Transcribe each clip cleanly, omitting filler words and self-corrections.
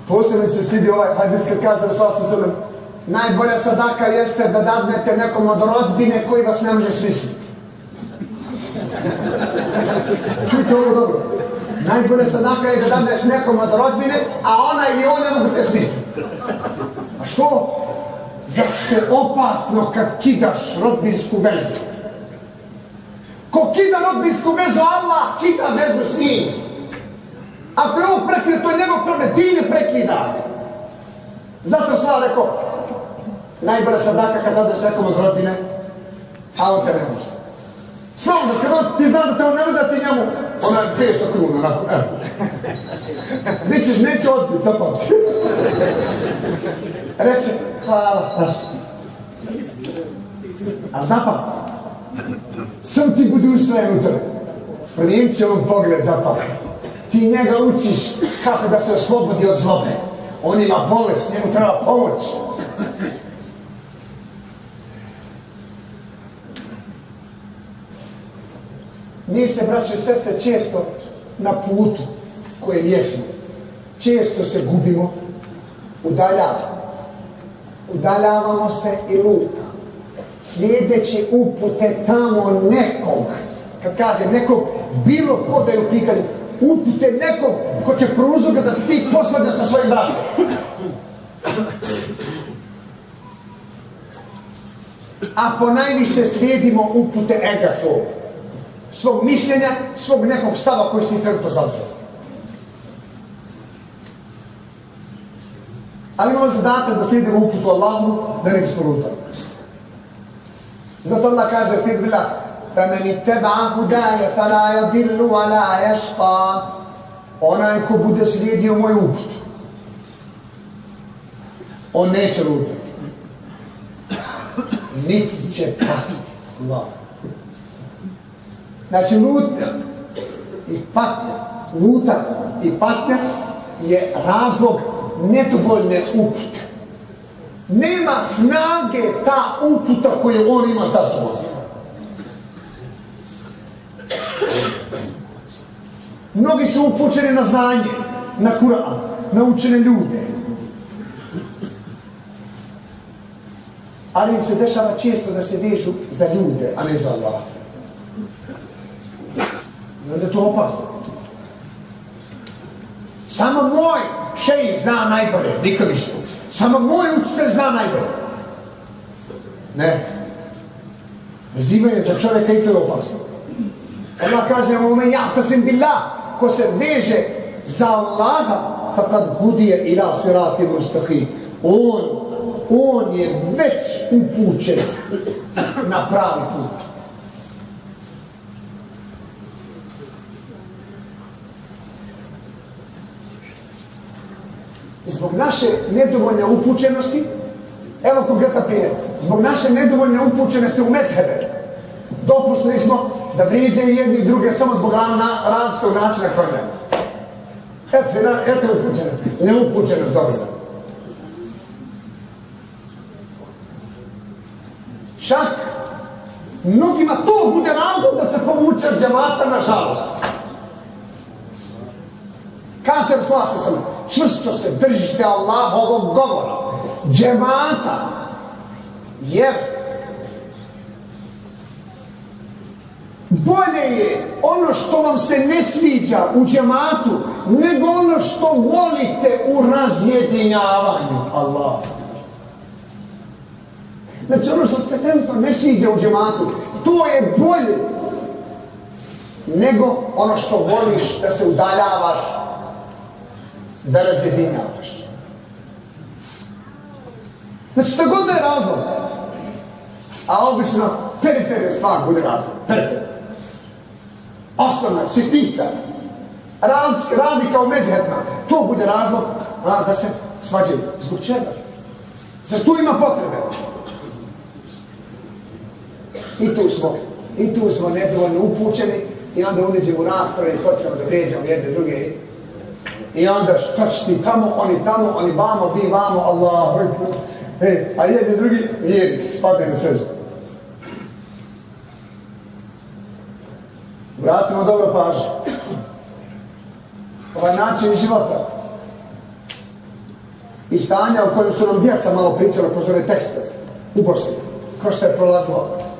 Posebno se svidi ovaj hadis kad kaže Rasul sallam, najbolja sadaka jeste da dadnete nekom od rodbine koji vas ne može svisnuti. Čujte ovo dobro. Najbolja sadaka je da dadneš nekom od rodbine, a ona ili on ne mogu te svisnuti. A što? Zato što je opasno kad kidaš rodbinsku vezu. Ko kida rodbinsku vezu, Allah kida vezu s njim. Ako je on prekida, to je njegov problem, ti ne prekida. Zato sam rekao, najbolja sadaka kad dadeš nekom od rodbine, a on te ne može. Slavno, kad on ti zna da te on ne može, ti njemu, ona je 200 kruna, onako, evo. Nećeš, neće odbiti, zapamti. Reče, hvala, znaš. Ali zapamti, sam ti budi ustrojen u tome. Promijenit će on pogled, zapamti. Ti njega učiš kako da se oslobodi od zlobe. On ima bolest, njemu treba pomoć. Mi se, braćo i sestre, često na putu kojem jesmo, često se gubimo, udaljavamo se i lutamo, slijedeći upute tamo nekog, kad kažem nekog, bilo ko da je u pitanju, upute nekog ko će pruzuga da se ti posvađaš sa svojim bratom. A ponajviše slijedimo upute ega svog mišljenja, svog nekog stava koji ti trenutno zauzeo. Ali imamo zadatak da slijedimo uputu Allahu, da ne bismo lutali. Zato Allah kaže, slijed bila, فَمَنِ اتَّبَعَ هُدَايَ فَلَا يَضِلُّ وَلَا يَشْقَى. Onaj ko bude slijedio moju uputu, on neće lutati, niti će patiti. Allah. Znači, lutnja i patnja, lutak i patnja je razlog nedovoljne upute. Nema snage ta uputa koju on ima sa sobom. Mnogi su upućeni na znanje, na Kur'an, na učene ljude. Ali im se dešava često da se vežu za ljude, a ne za Allah. Znam da je to opasno. Samo moj šejih zna najbolje, nikad više. Samo moj učitelj zna najbolje. Ne. Vezivanje za čovjeka i to je opasno. Allah kaže, وَمَنْ يَعْتَسِمْ بِاللَّهِ, ko se veže za Allaha, فَقَدْ هُدِيَ إِلَىٰ صِرَاطٍ مُسْتَقِيمٍ. On je već upućen na pravi put. Zbog naše nedovoljne upućenosti, evo konkretan primjer, zbog naše nedovoljne upućenosti u mezhebe, dopustili smo da vrijeđaju jedni i druge samo zbog različitog načina klanjanja. Eto upućenost, neupućenost, dobro. Čak mnogima to bude razlog da se povuče od džemata, nažalost. Kaže Rasul sallam, čvrsto se držite Allahovog govora, džemata, jer bolje je ono što vam se ne sviđa u džematu, nego ono što volite u razjedinjavanju Allaha. Znači ono što se trenutno ne sviđa u džematu, to je bolje nego ono što voliš da se udaljavaš, da razjedinjavaš. Znači šta god da je razlog, a obično periferija stvar bude razlog, periferija. Osnovna, sitnica, radi kao mezhebna, to bude razlog da se svađaju. Zbog čega? Zar tu ima potrebe? I tu smo nedovoljno upućeni i onda uneđemo u rasprave i počnemo da vrijeđamo jedne druge. I onda što će ti tamo, oni vamo, vi vamo, Allah, a jedni drugi vjernici, spadaju na seždu. Vratimo dobro pažnju. Ovaj način života i stanja o kojem su nam djeca malo pričala kroz ove tekste u Bosni. Kao što je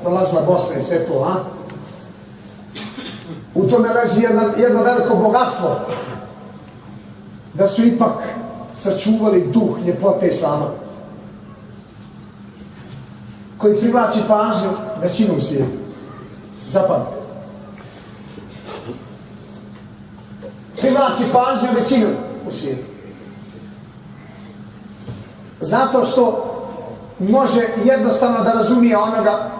prolazila Bosna i sve to, a? U tome leži jedno veliko bogatstvo. Da su ipak sačuvali duh ljepote islama, koji privlači pažnju većinom svijetu. Zapamtite. Privlači pažnju većinom u svijetu. Zato što može jednostavno da razumije onoga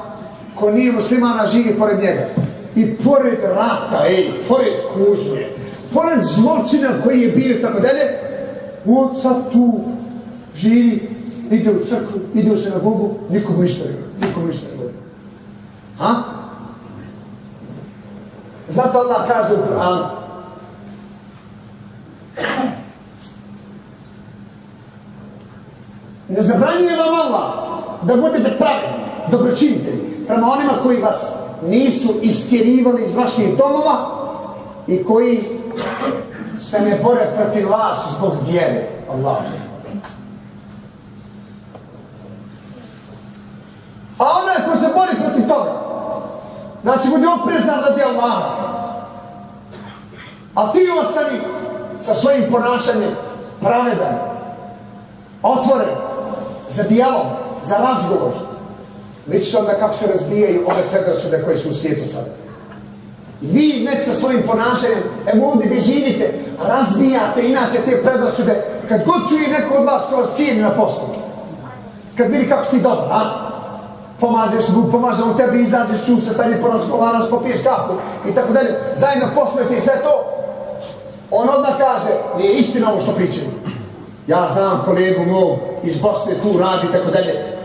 ko nije muslimana, živi pored njega. I pored rata, pored kužnje, pored zločina koji je bio i tako dalje, on sad tu živi, ide u crkvu, ide u sinagogu, nikomu ništa ne govori. Ha? Zato Allah kaže u Kur'anu: ne zabranjuje vam Allah da budete pravedni, dobročinitelji prema onima koji vas nisu istjerivali iz vaših domova i koji se ne bore protiv vas zbog vjere. Allah. A onaj ko se bori protiv toga, znači budi oprezan radi Allaha, a ti ostani sa svojim ponašanjem pravedan, otvoren za dijalog, za razgovor. Vidite onda kako se razbijaju ove predrasude koje su u svijetu sada. Vi već sa svojim ponašanjem, ovdje gdje živite, razbijate inače te predrasude. Kad god čuje neko od vas ko vas cijeni na poslu, kad vidi kako si ti dobar, a? Pomaže on tebi, izađeš, ču se sa njim, porazgovaraš, popiješ kafu i tako dalje, zajedno poslujete i sve to. On odmah kaže: nije istina ovo što pričaju. Ja znam kolegu mog iz Bosne, tu radi i tako dalje.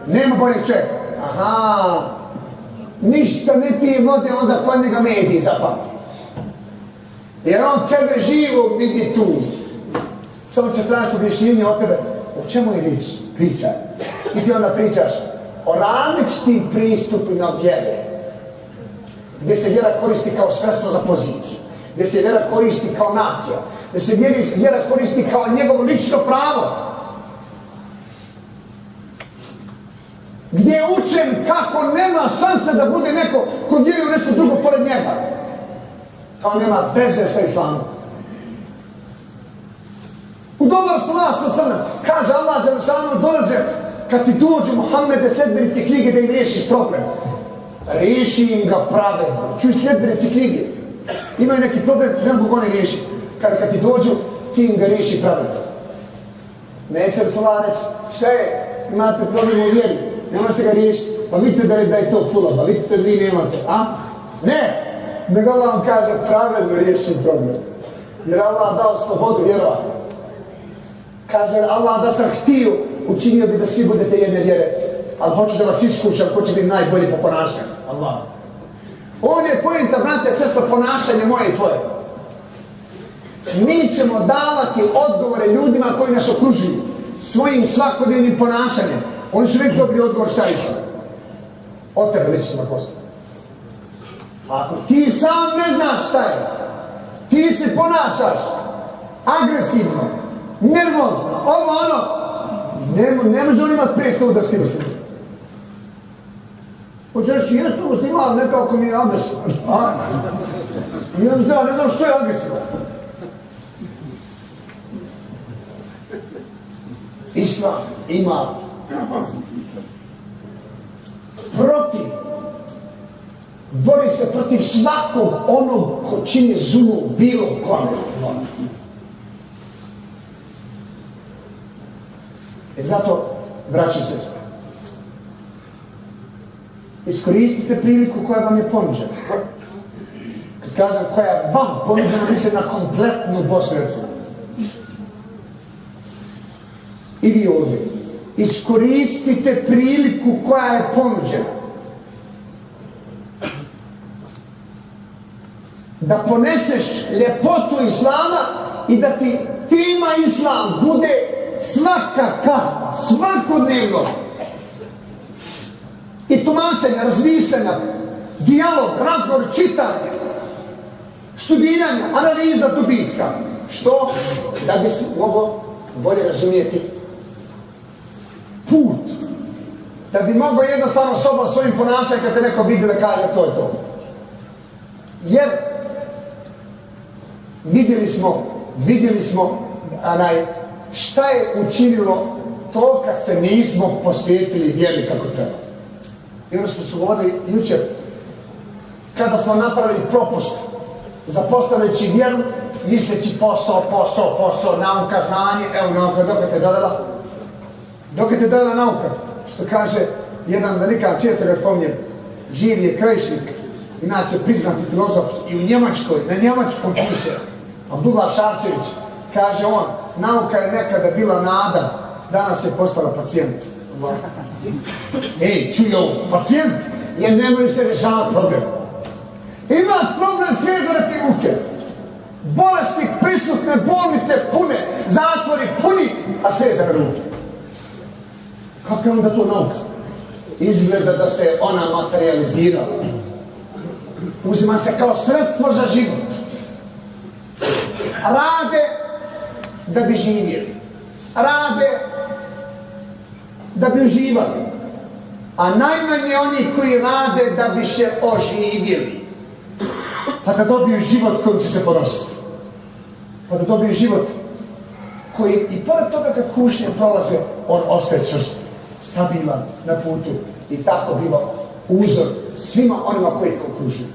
Nema boljeg čovjeka. Aha, ništa ne pije vode, onda kod njega mediji zapamti. Jer on tebe živo vidi tu. Samo će tražiti objašnjenje od tebe. O čemu je riječ? Pričaj. I ti onda pričaš o različitim pristupima vjere. Gdje se vjera koristi kao sredstvo za poziciju. Gdje se vjera koristi kao nacija. Gdje se vjera koristi kao njegovo lično pravo. Gdje je učen kako nema šanse da bude neko ko vjeruje u nešto drugo pored njega. Kao nema veze sa islamom. U dobar slas sa srnem. Kaže Allah Đelešanu, dolaze kad ti dođu Muhammede sljedbenici knjige da im riješiš problem. Riješi im ga pravedno. Čuj, sljedbenici knjige imaju neki problem, ne mogu oni riješiti. Kad ti dođu, ti im ga riješi pravedno. Neće li Allah reći: šta je, imate problem u vjeri, ne možete ga riješiti, pa vidite da je to fula, pa vidite da vi nemate, a? Ne! Nego Allah vam kaže: pravedno riješim problem. Jer Allah dao slobodu vjerovati. Kaže Allah: da sam htio, učinio bi da svi budete jedne vjere, ali hoću da vas iskušam ko će biti najbolji po ponašanju. Allah. Ovdje je pojenta, brate, sestro, ponašanje moje i tvoje. Mi ćemo davati odgovore ljudima koji nas okružuju svojim svakodnevnim ponašanjem. Oni su uvijek dobili odgovor šta je istina. Od tebe već ćemo postati. Ako ti sam ne znaš šta je, ti se ponašaš agresivno, nervozno, ovo ono, ne može on imati predstavu da ste musliman. Hoće reći: jesno musliman, ali ne kako mi je agresivan. Ne znam što je agresivan. Islam ima bori se protiv svakog onog ko čini zulu bilo kome. Zato, braći i sestre, iskoristite priliku koja vam je ponuđena. Kad kažem koja je vam ponuđena, mislim na kompletnu Bosnu i Hercegovinu. I vi ovdje. Iskoristite priliku koja je ponuđena. Da poneseš ljepotu Islama i da ti tima Islam bude svaka kahva, svakodnevno. I tumačenja, razmišljanja, dijalog, razgovor, čitanje, studiranje, analiza dubinska. Što? Da bi se moglo bolje razumijeti put da bi mogao jednostavno sobom svojim ponašanjem kad te neko vidi da kaže to je to. Jer vidjeli smo šta je učinilo to kad se nismo posvetili vjeri kako treba. I ono smo su govorili jučer, kada smo napravili propust zapostavljajući vjeru, misleći posao, nauka, znanje, evo nauka, dok je te dovela? Dok je te dovela nauka? Što kaže jedan velikan, često ga spominjem, živ je Krajišnik, inače priznati filozof i u Njemačkoj, na njemačkom piše, Abdullah Šarčević, kaže on, nauka je nekada bila nada, danas je postala pacijent. Ej, čuj ovo, pacijent, jer nemoj se rješavati problem. Imaš problem svezati ruke. Bolesti prisutne, bolnice pune, zatvori puni, a svezane ruke. Kako je onda to nauka? Izgleda da se ona materializira. Uzima se kao sredstvo za život. Rade da bi živjeli. Rade da bi uživali. A najmanje oni koji rade da bi se oživjeli. Pa da dobiju život kojim će se ponositi. Pa da dobiju život koji i pored toga kad kušnje prolaze, on ostaje čvrst, stabilan na putu i tako biva uzor svima onima koji to okružuju.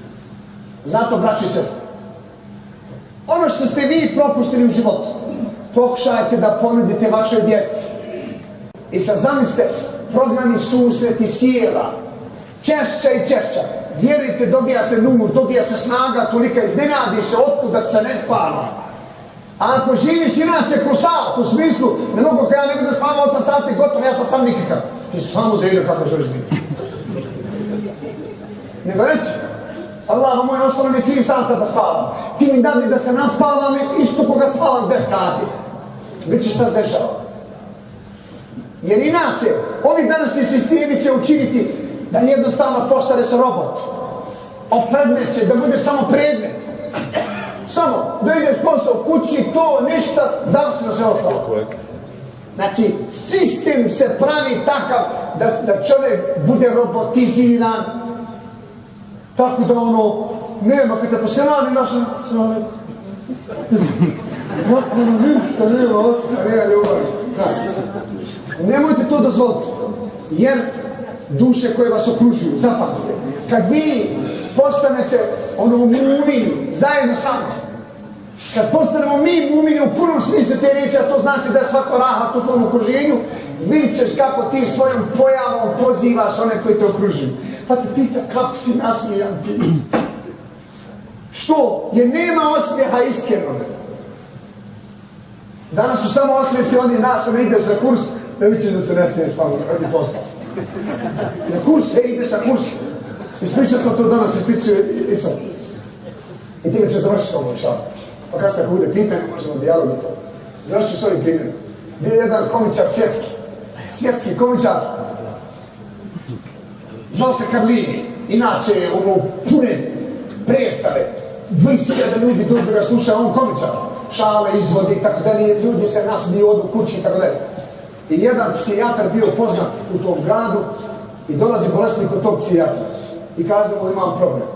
Zato, braći i sestre, ono što ste vi propustili u životu, pokušajte da ponudite vašoj djeci. I sad zamislite, programi susreti sjela, češća i češća. Vjerujte, dobija se numur, dobija se snaga, tolika iznenadiš se, otkud da se ne spava. A ako živiš inače ko sat, u smislu, ne mogu kada ja ne budem spavao 8 sati, gotovo, ja sam nikakav. Ti samo da ide kako želiš biti. Nego reci, Allah moj, ostalo mi 3 sata da spavam. Ti mi dadni da se naspavam, isto koga spavam 10 sati. Biće šta se dešava. Jer inače, ovi današnji sistemi će učiniti da jednostavno postane se robot. Opredmeće, da bude samo predmet. Samo, da ideš posao kući, to, ništa, završeno sve ostalo. Znači, sistem se pravi takav da čovjek bude robotiziran. Tako da ono, nema, kada te poselani našem, ništa nema ljubavi. Nemojte to dozvoliti, jer duše koje vas okružuju, zapamtite, kad vi postanete ono mumini, zajedno sa mnom, kad postanemo mi mumini u punom smislu te riječi, a to znači da je svako rahat u tvom okruženju, vidit ćeš kako ti svojom pojavom pozivaš one koji te okružuju. Pa te pita kako si nasmijan ti. Što? Jer nema osmijeha iskrenog. Danas su samo osmijesi oni našama, ideš na kurs, da vićeš da se ne smiješ, pa radi posla. Na kurs, ideš na kurs. Ispričao sam to danas, ispričao i sad. I time ću završiti s ovom šalu. Pa kasnije ako bude pitanje, možemo dijalog i to. Završit ću s ovim primjerom. Bio je jedan komičar svjetski komičar. Zvao se Carlini. Inače je ono pune predstave. 20.000 ljudi dođu da ga sluša, on komičar. Šale izvodi i tako dalje, ljudi se nasmiju, odu kući i tako dalje. I jedan psihijatar bio poznat u tom gradu i dolazi bolesnik od tog psihijatra i kaže mu imam problem.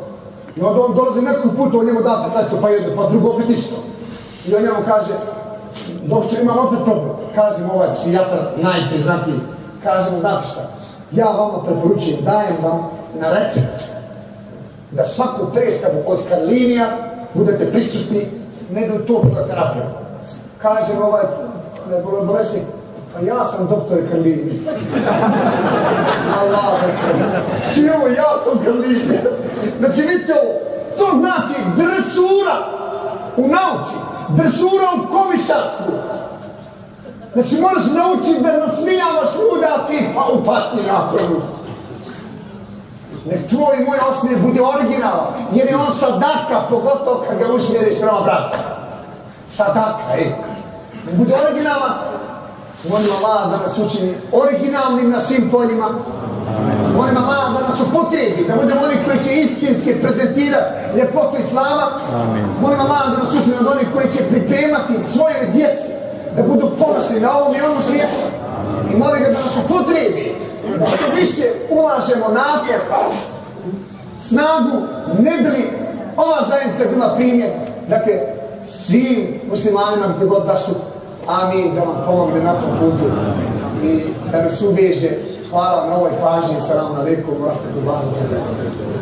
I onda on dolazi neku putu, on njemu da tabletu, pa jedno, pa drugo opet isto. I on njemu kaže, doktor, imam opet problem. Kaže mu ovaj psihijatar, najpriznatiji, kaže mu, znate šta, ja vama preporučujem, dajem vam na recept da svaku predstavu od Carlinija budete prisutni, ne do tog na terapiju. Kaže mu ovaj bolesnik, pa ja sam doktor Carlini. Allah, znači ovo, ja sam Carlini. Znači vidite ovo, to znači dresura u nauci, dresura u komičarstvu. Znači moraš naučiti da nasmijavaš ljude, a ti pa upatni nakon. Nek tvoj moj osmijeh bude originalan, jer je on sadaka, pogotovo kad ga usmjeriš prema bratu. Sadaka, nek bude originalan. Molim Allah da nas učini originalnim na svim poljima. Molim Allah da nas upotrijebi, da budemo oni koji će istinski prezentirati ljepotu Islama. Molim Allah da nas učini od onih koji će pripremati svojoj djeci da budu ponosni na ovom i ovom svijetu. i molim ga da nas upotrebi, da što više ulažemo napor, snagu, ne bi li ova zajednica bila primjer, dakle, svim muslimanima gdje god da su, amin, da vam pomogne na tom putu i da nas uveže. Hvala na ovoj pažnji, salamu alaikum wa rahmatullahi wa barakatuh.